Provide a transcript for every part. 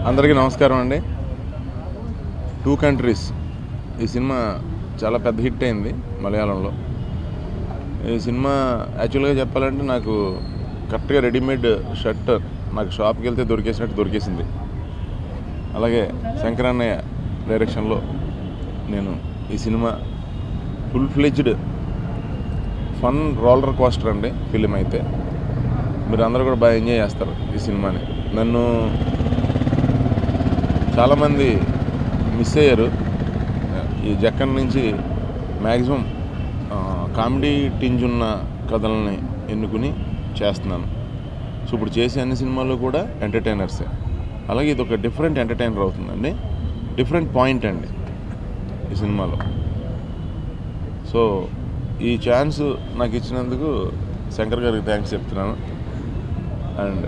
అందరికీ నమస్కారం అండి. 2 కంట్రీస్ ఈ సినిమా చాలా పెద్ద హిట్ అయింది మలయాళంలో. ఈ సినిమా యాక్చువల్గా చెప్పాలంటే నాకు కరెక్ట్గా రెడీమేడ్ షర్ట్ నాకు షాప్కి వెళ్తే దొరికేసినట్టు దొరికేసింది. అలాగే శంకరన్నయ్య డైరెక్షన్లో నేను ఈ cinema full fledged fun roller coaster అండి. ఫిలిం అయితే మీరు అందరూ కూడా బాగా ఎంజాయ్ చేస్తారు ఈ సినిమాని. నన్ను చాలామంది మిస్ అయ్యారు. ఈ జక్కన్ నుంచి మ్యాక్సిమం కామెడీ టింజ్ ఉన్న కథలని ఎన్నుకుని చేస్తున్నాను. సో ఇప్పుడు చేసే అన్ని సినిమాల్లో కూడా ఎంటర్టైనర్సే. అలాగే ఇది ఒక డిఫరెంట్ ఎంటర్టైనర్ అవుతుందండి. డిఫరెంట్ పాయింట్ అండి ఈ సినిమాలో. సో ఈ ఛాన్స్ నాకు ఇచ్చినందుకు శంకర్ గారికి థ్యాంక్స్ చెప్తున్నాను. అండ్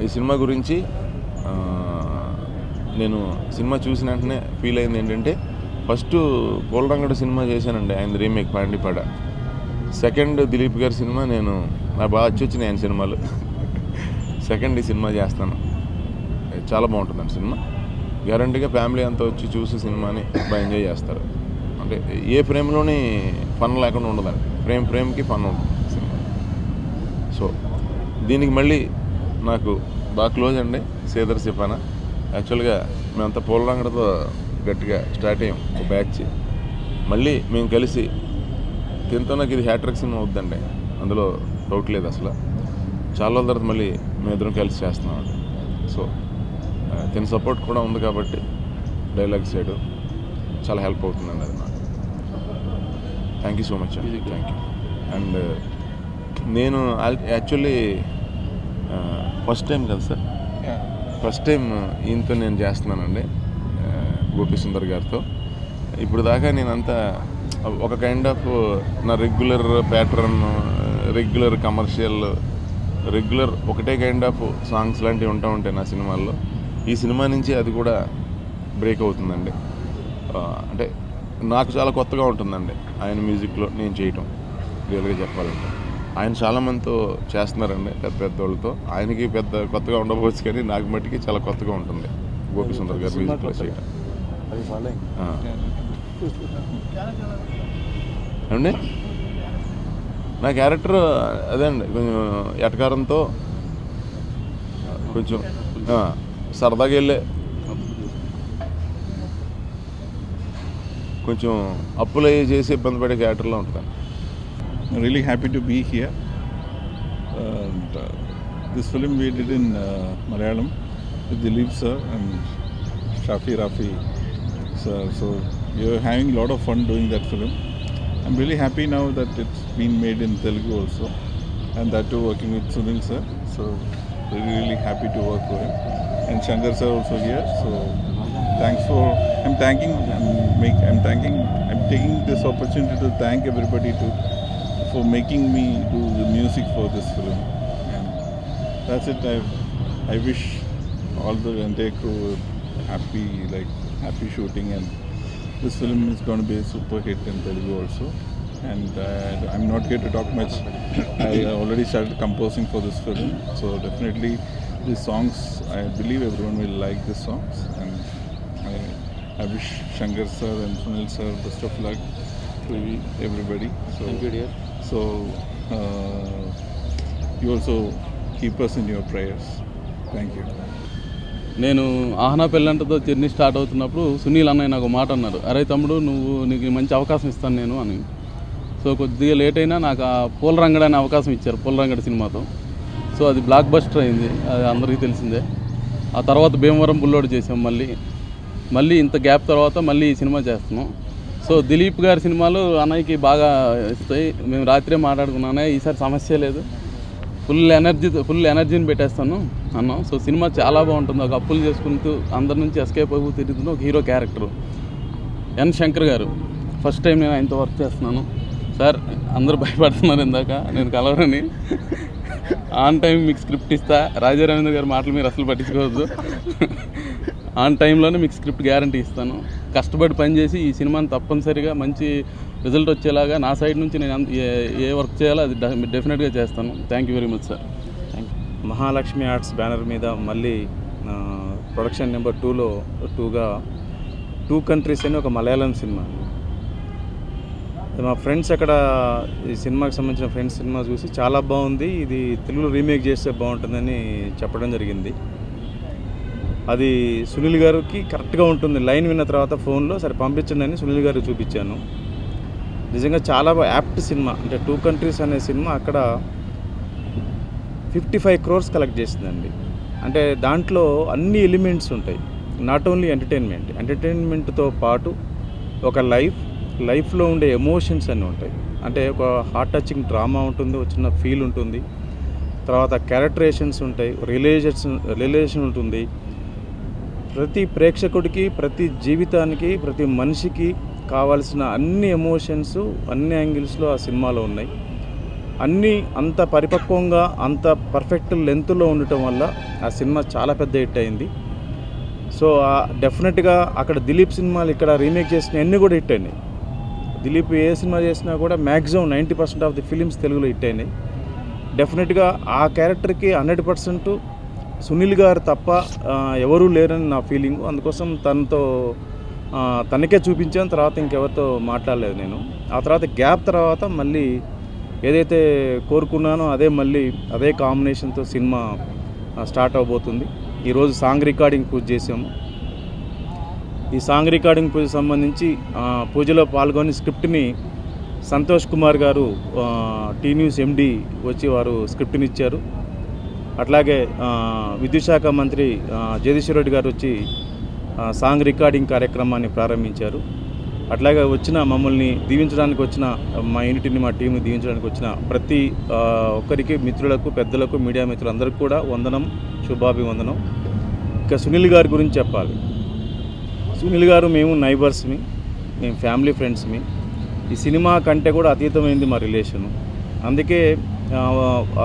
ఈ సినిమా గురించి నేను సినిమా చూసిన వెంటనే ఫీల్ అయింది ఏంటంటే, ఫస్ట్ పోలరంగడు సినిమా చేశానండి, ఆయన రీమేక్ పాండిపాడ. సెకండ్ దిలీప్ గారి సినిమా నాకు బాగా వచ్చినాయి ఆయన సినిమాలు. సెకండ్ ఈ సినిమా చేస్తాను. చాలా బాగుంటుందండి సినిమా. గ్యారంటీగా ఫ్యామిలీ అంతా వచ్చి చూసి సినిమాని బాగా ఎంజాయ్ చేస్తారు. అంటే ఏ ఫ్రేమ్లోని ఫన్ లేకుండా ఉండదండి. ఫ్రేమ్కి ఫన్ ఉంటుంది సినిమా. సో దీనికి మళ్ళీ నాకు బాగా క్లోజ్ అండి శ్రీధర్ సిఫానా. యాక్చువల్గా మేమంతా పోలరంగడతో గట్టిగా స్టార్ట్ అయ్యాం ఒక బ్యాచ్. మళ్ళీ మేము కలిసి తింతో నాకు ఇది హ్యాట్రిక్ సినిమా అవుద్దండి, అందులో డౌట్ లేదు అసలు. చాలా రోజుల తర్వాత మళ్ళీ మేమిద్దరం కలిసి చేస్తున్నామండి. సో తిన సపోర్ట్ కూడా ఉంది కాబట్టి డైలాగ్ సైడ్ చాలా హెల్ప్ అవుతుందండి అది నాకు. థ్యాంక్ యూ సో మచ్ అండి. Thank you. అండ్ నేను యాక్చువల్లీ ఫస్ట్ టైం కదా సార్, ఫస్ట్ టైం ఈయనతో నేను చేస్తున్నానండి, గోపి సుందర్ గారితో. ఇప్పుడు దాకా నేనంతా ఒక కైండ్ ఆఫ్ నా regular pattern, regular commercial, regular ఒకటే కైండ్ ఆఫ్ సాంగ్స్ లాంటివి ఉంటాయి నా సినిమాల్లో. ఈ సినిమా నుంచి అది కూడా బ్రేక్ అవుతుందండి. అంటే నాకు చాలా కొత్తగా ఉంటుందండి ఆయన మ్యూజిక్లో నేను చేయటం. రియల్గా చెప్పాలంటే ఆయన చాలామందితో చేస్తున్నారండి, పెద్ద వాళ్ళతో. ఆయనకి పెద్ద కొత్తగా ఉండకపోవచ్చు, కానీ నాకు మట్టికి చాలా కొత్తగా ఉంటుంది గోపి సుందర్ గారు మ్యూజిక్లో చేయటం. ఏమండి నా క్యారెక్టర్ అదే అండి, కొంచెం ఎటకారంతో కొంచెం సరదాగా వెళ్ళే, కొంచెం అప్పులు అయ్యి చేసి ఇబ్బంది పడే క్యారెక్టర్లో ఉంటాను. I'm really happy to be here. And, this film we did in Malayalam with Dileep sir and Shafi Rafi sir. So we are having a lot of fun doing that film. I'm really happy now that it's been made in Telugu also, and that too working with Sunil sir. So really happy to work with him. And Shankar sir also here. So thanks for. I'm taking this opportunity to thank everybody for making me do the music for this film. And that's it. I wish all the entire crew happy shooting, and this film is going to be a super hit in Telugu also. And I'm not here to talk much. I already started composing for this film, so definitely these songs, I believe everyone will like these songs. And I wish Shankar sir and Sunil sir best of luck to everybody. So thank you, dear. So you also keep us in your prayers. Thank you. నేను ఆహనా పెళ్ళంటతో journey start అవుతున్నప్పుడు సునీల్ అన్నయ్య నాకు మాట అన్నారు, అరే తమ్ముడు నీకు మంచి అవకాశం ఇస్తాను నేను అని. సో కొద్దిగా లేట్ అయినా నాకు ఆ పోలరంగడ్ అనే అవకాశం ఇచ్చారు పోలరంగడ్ సినిమాతో. సో అది బ్లాక్ బస్టర్ అయింది, అది అందరికీ తెలిసిందే. ఆ తర్వాత భీమవరం బుల్లోడు చేసాం. మళ్ళీ ఇంత గ్యాప్ తర్వాత మళ్ళీ ఈ సినిమా చేస్తున్నాం. సో దిలీప్ గారి సినిమాలు అన్నయ్యకి బాగా ఇస్తాయి. మేము రాత్రే మాట్లాడుకున్నానే, ఈసారి సమస్య లేదు, ఫుల్ ఎనర్జీని పెట్టేస్తాను అన్నాం. సో సినిమా చాలా బాగుంటుంది. ఒక అప్పులు చేసుకుంటూ అందరి నుంచి ఎస్కేప్ అయిపో తిరుగుతున్న ఒక హీరో క్యారెక్టర్. ఎన్ శంకర్ గారు ఫస్ట్ టైం నేను ఆయనతో వర్క్ చేస్తున్నాను. సార్ అందరూ భయపడుతున్నారు ఇందాక నేను కలవరని. ఆన్ టైం మీకు స్క్రిప్ట్ ఇస్తా, రాజా రవీంద్ర గారి మాటలు మీరు అసలు పట్టించుకోవద్దు. ఆన్ టైంలోనే మీకు స్క్రిప్ట్ గ్యారంటీ ఇస్తాను. కష్టపడి పనిచేసి ఈ సినిమాని తప్పనిసరిగా మంచి రిజల్ట్ వచ్చేలాగా నా సైడ్ నుంచి నేను ఏ వర్క్ చేయాలో అది డెఫినెట్గా చేస్తాను. Thank you very much sir. Mahalakshmi arts banner మీద మళ్ళీ ప్రొడక్షన్ నెంబర్ 2లో 2గా 2 కంట్రీస్ అని ఒక మలయాళం సినిమా. మా ఫ్రెండ్స్ అక్కడ ఈ సినిమాకి సంబంధించిన ఫ్రెండ్స్ సినిమా చూసి చాలా బాగుంది, ఇది తెలుగులో రీమేక్ చేస్తే బాగుంటుందని చెప్పడం జరిగింది. అది సునీల్ గారికి కరెక్ట్గా ఉంటుంది. లైన్ విన్న తర్వాత ఫోన్లో సరే పంపించండి అని సునీల్ గారికి చూపించాను. నిజంగా చాలా యాప్ట్ సినిమా. అంటే 2 కంట్రీస్ అనే సినిమా అక్కడ 55 crores కలెక్ట్ చేసిందండి. అంటే దాంట్లో అన్ని ఎలిమెంట్స్ ఉంటాయి. నాట్ ఓన్లీ ఎంటర్టైన్మెంట్తో పాటు ఒక లైఫ్లో ఉండే ఎమోషన్స్ అన్నీ ఉంటాయి. అంటే ఒక హార్ట్ టచింగ్ డ్రామా ఉంటుంది, వచ్చిన ఫీల్ ఉంటుంది, తర్వాత క్యారెక్టరేషన్స్ ఉంటాయి, రిలేషన్ ఉంటుంది. ప్రతి ప్రేక్షకుడికి, ప్రతి జీవితానికి, ప్రతి మనిషికి కావాల్సిన అన్ని ఎమోషన్స్ అన్ని యాంగిల్స్లో ఆ సినిమాలో ఉన్నాయి. అన్నీ అంత పరిపక్వంగా అంత పర్ఫెక్ట్ లెంత్లో ఉండటం వల్ల ఆ సినిమా చాలా పెద్ద హిట్ అయింది. సో డెఫినెట్గా అక్కడ దిలీప్ సినిమాలు ఇక్కడ రీమేక్ చేసిన అన్నీ కూడా హిట్ అయినాయి. దిలీప్ ఏ సినిమా చేసినా కూడా మ్యాక్సిమం 90% ఆఫ్ ది ఫిలిమ్స్ తెలుగులో హిట్ అయినాయి. డెఫినెట్గా ఆ క్యారెక్టర్కి 100% సునీల్ గారు తప్ప ఎవరూ లేరని నా ఫీలింగ్. అందుకోసం తనకే చూపించాను, తర్వాత ఇంకెవరితో మాట్లాడలేదు నేను. ఆ తర్వాత గ్యాప్ తర్వాత మళ్ళీ ఏదైతే కోరుకున్నానో అదే కాంబినేషన్తో సినిమా స్టార్ట్ అవబోతుంది. ఈరోజు సాంగ్ రికార్డింగ్ పూజ చేసాము. ఈ సాంగ్ రికార్డింగ్ పూజ సంబంధించి పూజలో పాల్గొని స్క్రిప్ట్ని సంతోష్ కుమార్ గారు టీ న్యూస్ ఎండి వచ్చి వారు స్క్రిప్ట్ని ఇచ్చారు. అట్లాగే విద్యుత్ శాఖ మంత్రి జగదీశ్వర్ రెడ్డి గారు వచ్చి సాంగ్ రికార్డింగ్ కార్యక్రమాన్ని ప్రారంభించారు. అట్లాగే మమ్మల్ని దీవించడానికి వచ్చిన మా యూనిట్ని, మా టీంని దీవించడానికి వచ్చిన ప్రతి ఒక్కరికి, మిత్రులకు, పెద్దలకు, మీడియా మిత్రులందరికీ కూడా వందనం, శుభాభివందనం. ఇక సునీల్ గారి గురించి చెప్పాలి. సునీల్ గారు మేము నైబర్స్మి, మేము ఫ్యామిలీ ఫ్రెండ్స్మి. ఈ సినిమా కంటే కూడా అతీతమైంది మా రిలేషను. అందుకే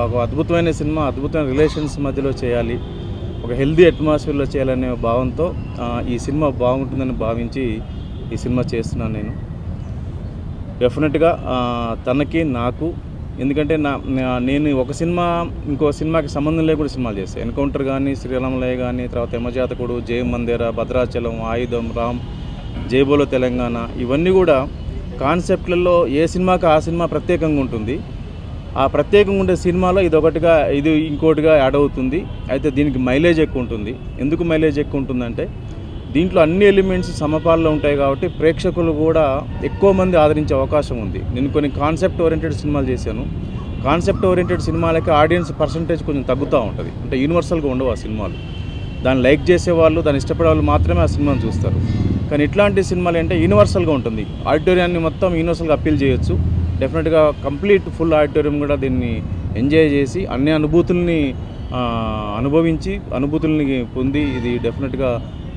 ఒక అద్భుతమైన సినిమా, అద్భుతమైన రిలేషన్స్ మధ్యలో చేయాలి, ఒక హెల్దీ అట్మాస్ఫియర్లో చేయాలనే భావంతో ఈ సినిమా బాగుంటుందని భావించి ఈ సినిమా చేస్తున్నాను నేను. డెఫినెట్గా తనకి, నాకు, ఎందుకంటే నేను ఒక సినిమా ఇంకో సినిమాకి సంబంధం లేకుండా సినిమాలు చేస్తాను. ఎన్కౌంటర్ కానీ, శ్రీరామలయ కానీ, తర్వాత యమజాతకుడు, జయ మందిర, భద్రాచలం, ఆయుధం, రామ్, జైబోలో తెలంగాణ, ఇవన్నీ కూడా కాన్సెప్ట్లలో ఏ సినిమాకి ఆ సినిమా ప్రత్యేకంగా ఉంటుంది. ఆ ప్రత్యేకంగా ఉండే సినిమాలో ఇది ఇంకోటిగా యాడ్ అవుతుంది. అయితే దీనికి మైలేజ్ ఎక్కువ ఉంటుంది. ఎందుకు మైలేజ్ ఎక్కువ ఉంటుందంటే దీంట్లో అన్ని ఎలిమెంట్స్ సమపాల్లో ఉంటాయి కాబట్టి ప్రేక్షకులు కూడా ఎక్కువ మంది ఆదరించే అవకాశం ఉంది. నేను కొన్ని కాన్సెప్ట్ ఓరియంటెడ్ సినిమాలు చేశాను. కాన్సెప్ట్ ఓరియంటెడ్ సినిమాలకి ఆడియన్స్ పర్సంటేజ్ కొంచెం తగ్గుతూ ఉంటుంది. అంటే యూనివర్సల్గా ఉండవు ఆ సినిమాలు. దాన్ని లైక్ చేసేవాళ్ళు, దాన్ని ఇష్టపడే వాళ్ళు మాత్రమే ఆ సినిమాను చూస్తారు. కానీ ఇట్లాంటి సినిమాలు అంటే యూనివర్సల్గా ఉంటుంది. ఆడిటోరియాన్ని మొత్తం యూనివర్సల్గా అప్పీల్ చేయొచ్చు. డెఫినెట్గా కంప్లీట్ ఫుల్ ఆడిటోరియం కూడా దీన్ని ఎంజాయ్ చేసి అన్ని అనుభూతుల్ని అనుభూతుల్ని పొంది ఇది డెఫినెట్గా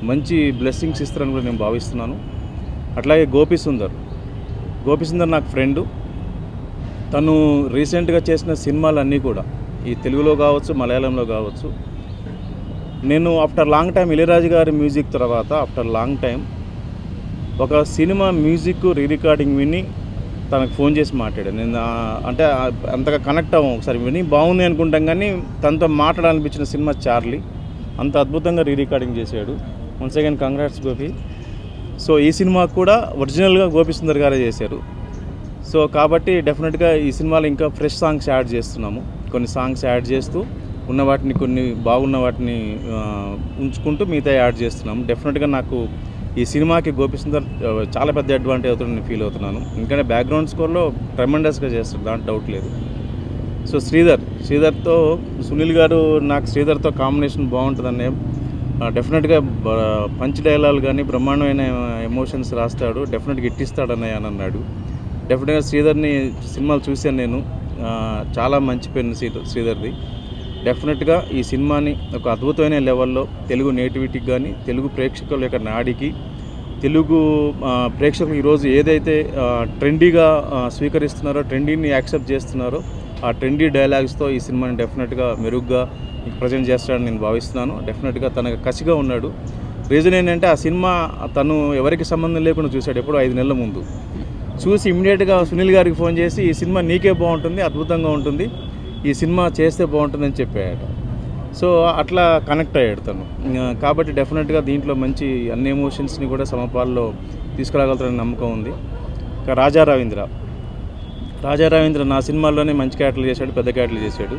మంచి బ్లెస్సింగ్స్ ఇస్తారని కూడా నేను భావిస్తున్నాను. అట్లాగే గోపి సుందర్ నాకు ఫ్రెండు. తను రీసెంట్గా చేసిన సినిమాలన్నీ కూడా ఈ తెలుగులో కావచ్చు, మలయాళంలో కావచ్చు. నేను ఆఫ్టర్ లాంగ్ టైం ఇళయరాజు గారి మ్యూజిక్ తర్వాత ఆఫ్టర్ లాంగ్ టైం ఒక సినిమా మ్యూజిక్ రికార్డింగ్ విని తనకు ఫోన్ చేసి మాట్లాడాను. నేను అంటే అంతగా కనెక్ట్ అవ్వం. ఒకసారి విని బాగుంది అనుకుంటాం, కానీ తనతో మాట్లాడాలనిపించిన సినిమా చార్లీ. అంత అద్భుతంగా రికార్డింగ్ చేశాడు. Once again congrats Gopi. So ఈ సినిమా కూడా ఒరిజినల్గా గోపి సుందర్ గారే చేశారు. సో కాబట్టి డెఫినెట్గా ఈ సినిమాలో ఇంకా ఫ్రెష్ సాంగ్స్ యాడ్ చేస్తున్నాము. కొన్ని సాంగ్స్ యాడ్ చేస్తూ ఉన్న వాటిని, కొన్ని బాగున్న వాటిని ఉంచుకుంటూ మిగతా యాడ్ చేస్తున్నాము. డెఫినెట్గా నాకు ఈ సినిమాకి గోపి సుందర్ చాలా పెద్ద అడ్వాంటేజ్ అవుతుందని నేను ఫీల్ అవుతున్నాను. ఎందుకంటే బ్యాక్గ్రౌండ్ స్కోర్లో ట్రెమెండస్గా చేస్తారు, దాంట్లో డౌట్ లేదు. సో శ్రీధర్తో సునీల్ గారు, నాకు శ్రీధర్తో కాంబినేషన్ బాగుంటుందనే డెఫినెట్గా పంచ్ డైలాగ్ కానీ బ్రహ్మాండమైన ఎమోషన్స్ రాస్తాడు, డెఫినెట్గా ఇట్టిస్తాడన్నయ్య అని అన్నాడు. డెఫినెట్గా శ్రీధర్ని సినిమాలు చూశాను నేను. చాలా మంచి పెన్ను శ్రీధర్ది. డెఫినెట్గా ఈ సినిమాని ఒక అద్భుతమైన లెవెల్లో తెలుగు నేటివిటీకి కానీ, తెలుగు ప్రేక్షకుల యొక్క నాడికి, తెలుగు ప్రేక్షకులు ఈరోజు ఏదైతే ట్రెండీగా స్వీకరిస్తున్నారో, ట్రెండీని యాక్సెప్ట్ చేస్తున్నారో, ఆ ట్రెండీ డైలాగ్స్తో ఈ సినిమాని డెఫినెట్గా మెరుగ్గా ప్రజెంట్ చేస్తాడని నేను భావిస్తున్నాను. డెఫినెట్గా తనకు కసిగా ఉన్నాడు. రీజన్ ఏంటంటే ఆ సినిమా తను ఎవరికి సంబంధం లేకుండా చూశాడు, ఎప్పుడో 5 నెలల ముందు చూసి ఇమ్మీడియట్గా సునీల్ గారికి ఫోన్ చేసి ఈ సినిమా నీకే బాగుంటుంది, అద్భుతంగా ఉంటుంది, ఈ సినిమా చేస్తే బాగుంటుందని చెప్పాడు. సో అట్లా కనెక్ట్ అయ్యాడు తను. కాబట్టి డెఫినెట్గా దీంట్లో మంచి అన్ని ఎమోషన్స్ని కూడా సమపాల్లో తీసుకురాగలుగుతారని నమ్మకం ఉంది. ఇంకా రాజా రవీంద్ర నా సినిమాల్లోనే మంచి క్యారెక్టర్లు చేశాడు, పెద్ద క్యారెక్టర్లు చేశాడు.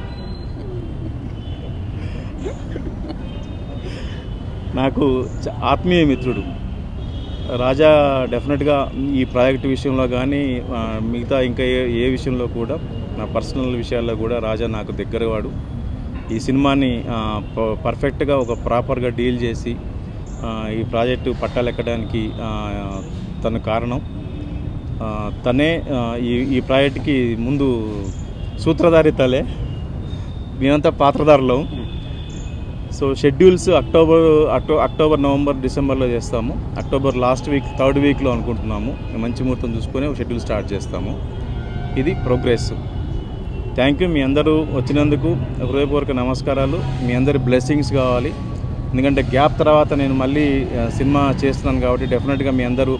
నాకు ఆత్మీయ మిత్రుడు రాజా. డెఫినెట్గా ఈ ప్రాజెక్ట్ విషయంలో కానీ మిగతా ఇంకా ఏ విషయంలో కూడా నా పర్సనల్ విషయాల్లో కూడా రాజా నాకు దగ్గరవాడు. ఈ సినిమాని పర్ఫెక్ట్గా ఒక ప్రాపర్గా డీల్ చేసి ఈ ప్రాజెక్టు పట్టాలెక్కడానికి తన కారణం. తనే ఈ ప్రాజెక్ట్కి ముందు సూత్రధారి తలే, మేమంతా పాత్రధారులం. సో షెడ్యూల్స్ అక్టోబర్ నవంబర్ డిసెంబర్లో చేస్తాము. అక్టోబర్ లాస్ట్ వీక్ 3rd వీక్లో అనుకుంటున్నాము. మంచి ముహూర్తం చూసుకొని ఒక షెడ్యూల్ స్టార్ట్ చేస్తాము. ఇది ప్రోగ్రెస్. Thank you. మీ అందరూ వచ్చినందుకు హృదయపూర్వక నమస్కారాలు. మీ అందరి బ్లెస్సింగ్స్ కావాలి. ఎందుకంటే గ్యాప్ తర్వాత నేను మళ్ళీ సినిమా చేస్తున్నాను కాబట్టి డెఫినెట్గా మీ అందరూ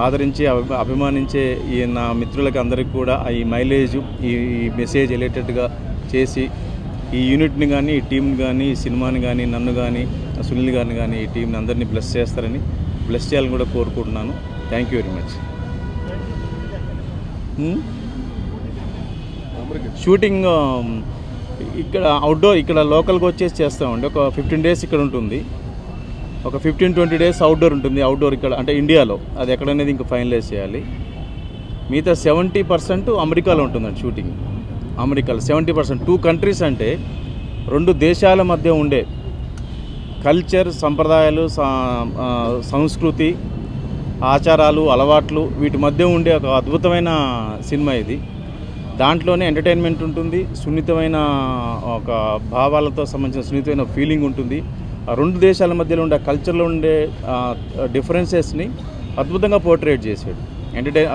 ఆదరించి అభిమానించే ఈ నా మిత్రులకి అందరికీ కూడా ఈ మైలేజ్ ఈ మెసేజ్ రిలేటెడ్గా చేసి ఈ యూనిట్ని కానీ ఈ టీంని కానీ ఈ సినిమాని కానీ నన్ను కానీ సునీల్ గారిని కానీ ఈ టీంని అందరినీ బ్లెస్ చేస్తారని బ్లెస్ చేయాలని కూడా కోరుకుంటున్నాను. Thank you very much. Shooting ఇక్కడ అవుట్డోర్, ఇక్కడ లోకల్గా వచ్చేసి చేస్తామండి. ఒక 15 days ఇక్కడ ఉంటుంది, ఒక 15-20 days అవుట్డోర్ ఉంటుంది. అవుట్డోర్ ఇక్కడ అంటే ఇండియాలో, అది ఎక్కడనేది ఇంకా ఫైనలైజ్ చేయాలి. మిగతా 70% అమెరికాలో ఉంటుందండి షూటింగ్. అమెరికాలో 70%. 2 countries అంటే 2 దేశాల మధ్య ఉండే కల్చర్, సంప్రదాయాలు, సంస్కృతి, ఆచారాలు, అలవాట్లు వీటి మధ్య ఉండే ఒక అద్భుతమైన సినిమా ఇది. దాంట్లోనే ఎంటర్టైన్మెంట్ ఉంటుంది, సున్నితమైన ఒక భావాలతో సంబంధించిన సున్నితమైన ఫీలింగ్ ఉంటుంది. ఆ 2 దేశాల మధ్యలో ఉండే కల్చర్లో ఉండే డిఫరెన్సెస్ని అద్భుతంగా పోర్ట్రేట్ చేశాడు.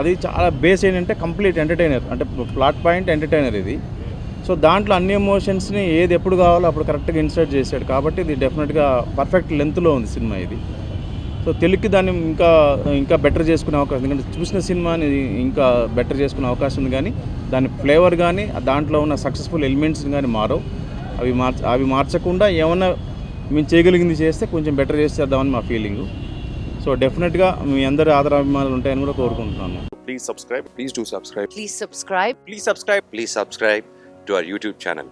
అది చాలా బేస్ ఏంటంటే కంప్లీట్ ఎంటర్టైనర్, అంటే ప్లాట్ పాయింట్ ఎంటర్టైనర్ ఇది. సో దాంట్లో అన్ని ఎమోషన్స్ని ఏది ఎప్పుడు కావాలో అప్పుడు కరెక్ట్గా ఇన్సర్ట్ చేశాడు. కాబట్టి ఇది డెఫినెట్గా పర్ఫెక్ట్ లెంత్లో ఉంది సినిమా ఇది. సో తెలుగుకి దాన్ని ఇంకా బెటర్ చేసుకునే అవకాశం, ఎందుకంటే చూసిన సినిమాని ఇంకా బెటర్ చేసుకునే అవకాశం ఉంది. కానీ దాని ఫ్లేవర్ కానీ దాంట్లో ఉన్న సక్సెస్ఫుల్ ఎలిమెంట్స్ని కానీ మారవు. అవి మార్చకుండా ఏమన్నా మేము చేయగలిగింది చేస్తే కొంచెం బెటర్ చేసేద్దామని మా ఫీలింగు. సో డెఫినెట్గా మీ అందరి ఆదరాభిమానాలు ఉంటాయని కూడా కోరుకుంటున్నాను. Please subscribe. Please do subscribe. Please subscribe. Please subscribe. Please subscribe to our YouTube channel.